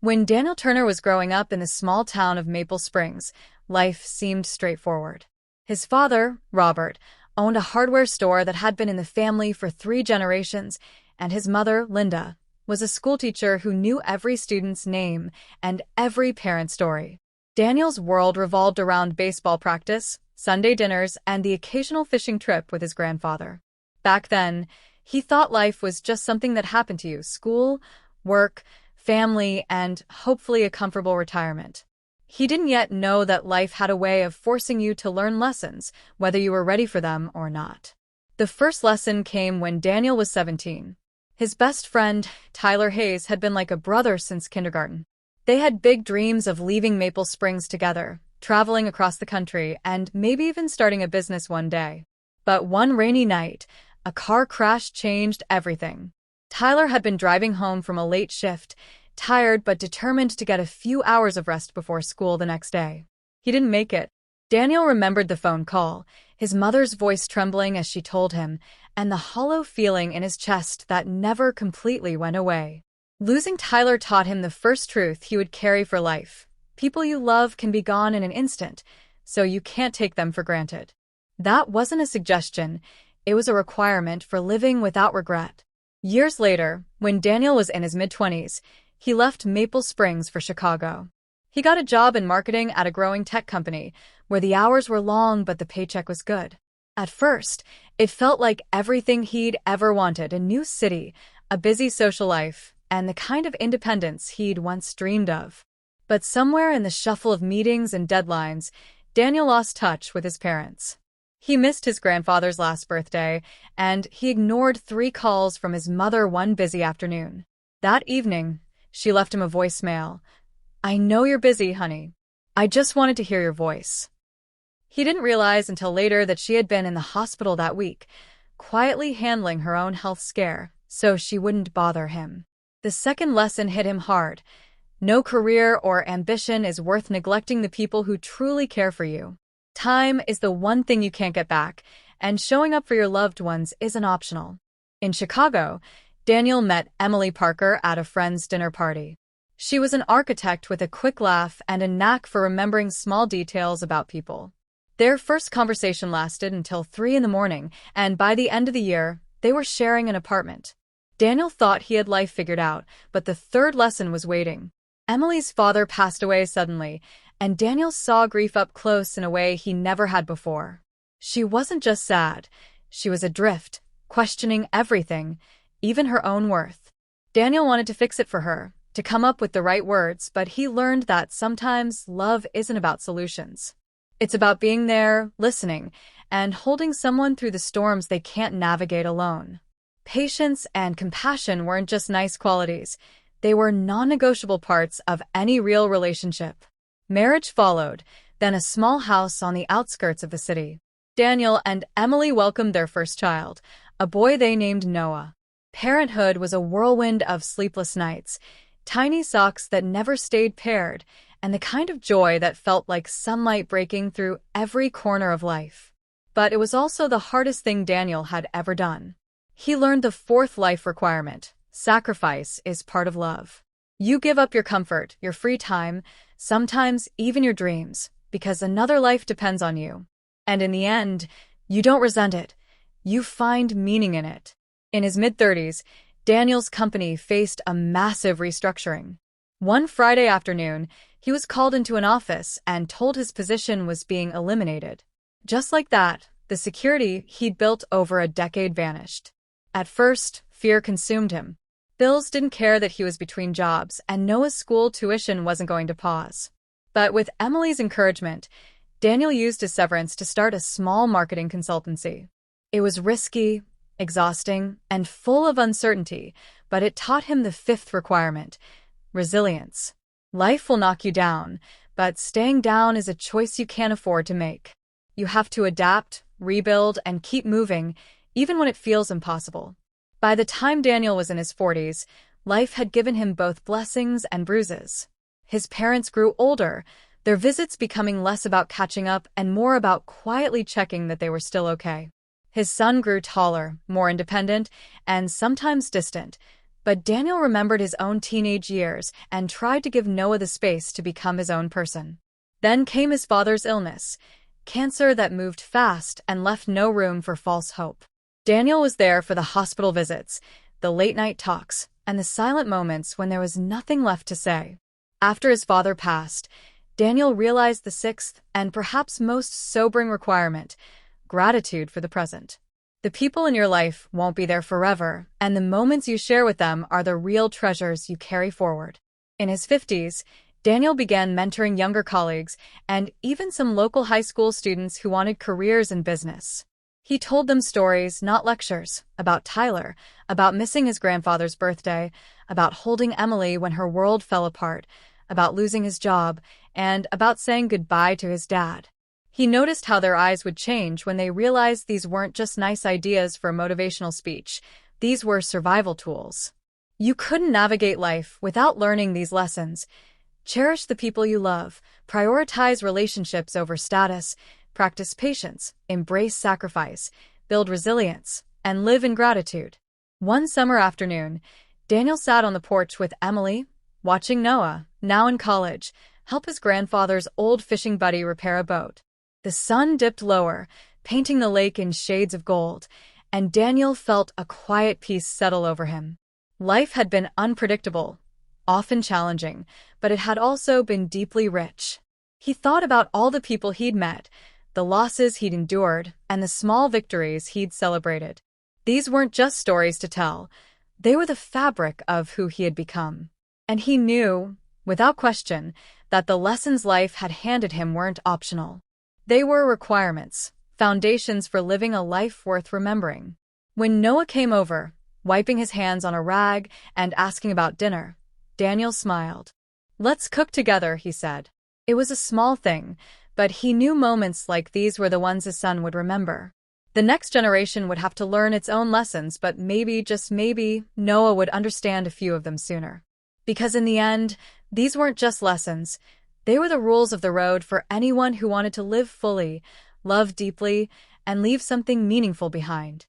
When Daniel Turner was growing up in the small town of Maple Springs, life seemed straightforward. His father, Robert, owned a hardware store that had been in the family for 3 generations, and his mother, Linda, was a schoolteacher who knew every student's name and every parent's story. Daniel's world revolved around baseball practice, Sunday dinners, and the occasional fishing trip with his grandfather. Back then, he thought life was just something that happened to you: school, work, family, and hopefully a comfortable retirement. He didn't yet know that life had a way of forcing you to learn lessons, whether you were ready for them or not. The first lesson came when Daniel was 17. His best friend, Tyler Hayes, had been like a brother since kindergarten. They had big dreams of leaving Maple Springs together, traveling across the country, and maybe even starting a business one day. But one rainy night, a car crash changed everything. Tyler had been driving home from a late shift, tired but determined to get a few hours of rest before school the next day. He didn't make it. Daniel remembered the phone call, his mother's voice trembling as she told him, and the hollow feeling in his chest that never completely went away. Losing Tyler taught him the first truth he would carry for life: people you love can be gone in an instant, so you can't take them for granted. That wasn't a suggestion, it was a requirement for living without regret. Years later, when Daniel was in his mid-20s, he left Maple Springs for Chicago. He got a job in marketing at a growing tech company, where the hours were long but the paycheck was good. At first, it felt like everything he'd ever wanted: a new city, a busy social life, and the kind of independence he'd once dreamed of. But somewhere in the shuffle of meetings and deadlines, Daniel lost touch with his parents. He missed his grandfather's last birthday, and he ignored 3 calls from his mother one busy afternoon. That evening, she left him a voicemail. "I know you're busy, honey. I just wanted to hear your voice." He didn't realize until later that she had been in the hospital that week, quietly handling her own health scare, so she wouldn't bother him. The second lesson hit him hard. No career or ambition is worth neglecting the people who truly care for you. Time is the one thing you can't get back, and showing up for your loved ones isn't optional. In Chicago, Daniel met Emily Parker at a friend's dinner party. She was an architect with a quick laugh and a knack for remembering small details about people. Their first conversation lasted until 3 in the morning, and by the end of the year, they were sharing an apartment. Daniel thought he had life figured out, but the third lesson was waiting. Emily's father passed away suddenly, and Daniel saw grief up close in a way he never had before. She wasn't just sad, she was adrift, questioning everything, even her own worth. Daniel wanted to fix it for her, to come up with the right words, but he learned that sometimes love isn't about solutions. It's about being there, listening, and holding someone through the storms they can't navigate alone. Patience and compassion weren't just nice qualities, they were non-negotiable parts of any real relationship. Marriage followed, then a small house on the outskirts of the city. Daniel and Emily welcomed their first child, a boy they named Noah. Parenthood was a whirlwind of sleepless nights, tiny socks that never stayed paired, and the kind of joy that felt like sunlight breaking through every corner of life. But it was also the hardest thing Daniel had ever done. He learned the fourth life requirement: sacrifice is part of love. You give up your comfort, your free time, sometimes even your dreams, because another life depends on you. And in the end, you don't resent it. You find meaning in it. In his mid-30s, Daniel's company faced a massive restructuring. One Friday afternoon, he was called into an office and told his position was being eliminated. Just like that, the security he'd built over a decade vanished. At first, fear consumed him. Bills didn't care that he was between jobs, and Noah's school tuition wasn't going to pause. But with Emily's encouragement, Daniel used his severance to start a small marketing consultancy. It was risky, exhausting, and full of uncertainty, but it taught him the fifth requirement: resilience. Life will knock you down, but staying down is a choice you can't afford to make. You have to adapt, rebuild, and keep moving, even when it feels impossible. By the time Daniel was in his 40s, life had given him both blessings and bruises. His parents grew older, their visits becoming less about catching up and more about quietly checking that they were still okay. His son grew taller, more independent, and sometimes distant, But Daniel remembered his own teenage years and tried to give Noah the space to become his own person. Then came his father's illness, cancer that moved fast and left no room for false hope. Daniel was there for the hospital visits, the late-night talks, and the silent moments when there was nothing left to say. After his father passed, Daniel realized the sixth and perhaps most sobering requirement: gratitude for the present. The people in your life won't be there forever, and the moments you share with them are the real treasures you carry forward. In his 50s, Daniel began mentoring younger colleagues and even some local high school students who wanted careers in business. He told them stories, not lectures, about Tyler, about missing his grandfather's birthday, about holding Emily when her world fell apart, about losing his job, and about saying goodbye to his dad. He noticed how their eyes would change when they realized these weren't just nice ideas for a motivational speech. These were survival tools. You couldn't navigate life without learning these lessons. Cherish the people you love, prioritize relationships over status, practice patience, embrace sacrifice, build resilience, and live in gratitude. One summer afternoon, Daniel sat on the porch with Emily, watching Noah, now in college, help his grandfather's old fishing buddy repair a boat. The sun dipped lower, painting the lake in shades of gold, and Daniel felt a quiet peace settle over him. Life had been unpredictable, often challenging, but it had also been deeply rich. He thought about all the people he'd met, the losses he'd endured, and the small victories he'd celebrated. These weren't just stories to tell. They were the fabric of who he had become. And he knew, without question, that the lessons life had handed him weren't optional. They were requirements, foundations for living a life worth remembering. When Noah came over, wiping his hands on a rag and asking about dinner, Daniel smiled. "Let's cook together," he said. It was a small thing, but he knew moments like these were the ones his son would remember. The next generation would have to learn its own lessons, but maybe, just maybe, Noah would understand a few of them sooner. Because in the end, these weren't just lessons. They were the rules of the road for anyone who wanted to live fully, love deeply, and leave something meaningful behind.